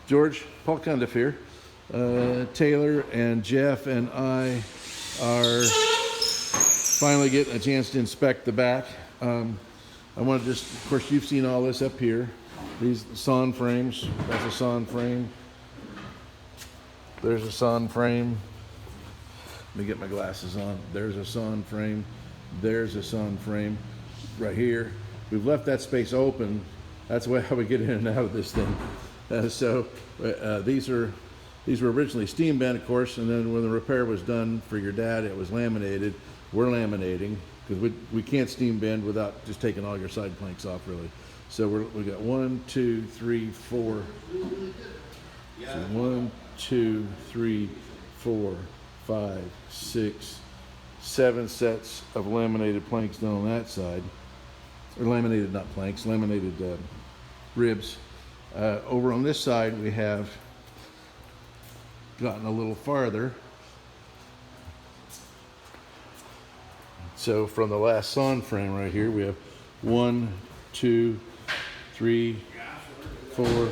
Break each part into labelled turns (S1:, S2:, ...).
S1: George, Paul Cundiff here. Taylor and Jeff and I are finally getting a chance to inspect the back. I want to just, of course, you've seen all this up here. These sawn frames. That's a sawn frame. There's a sawn frame. Let me get my glasses on. There's a sawn frame. There's a sawn frame right here. We've left that space open. That's how we get in and out of this thing. These were originally steam bent, of course, and then when the repair was done for your dad, it was laminated. We're laminating because we can't steam bend without just taking all your side planks off, really. So we got 1, 2, 3, 4. So 1, 2, 3, 4, 5, 6, 7 sets of laminated planks done on that side, or laminated, not planks, laminated ribs. Over on this side, we have gotten a little farther. So from the last sawn frame right here, we have 1, 2, 3, 4,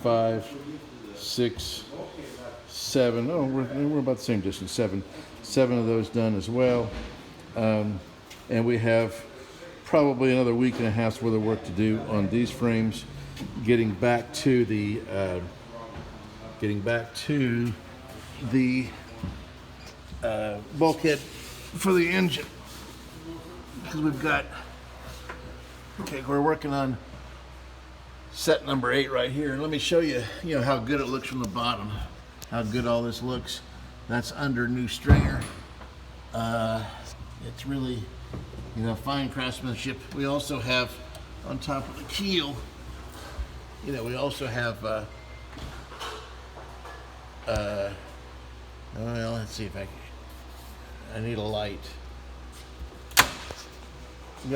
S1: 5, 6, 7. Oh, we're about the same distance. 7 of those done as well. And we have probably another week and a half's worth of work to do on these frames, getting back to the bulkhead for the engine, because we're working on set number 8 right here. And let me show you, how good it looks from the bottom, how good all this looks. That's under new stringer. It's really, fine craftsmanship. We also have on top of the keel, we also have, well, let's see if I need a light.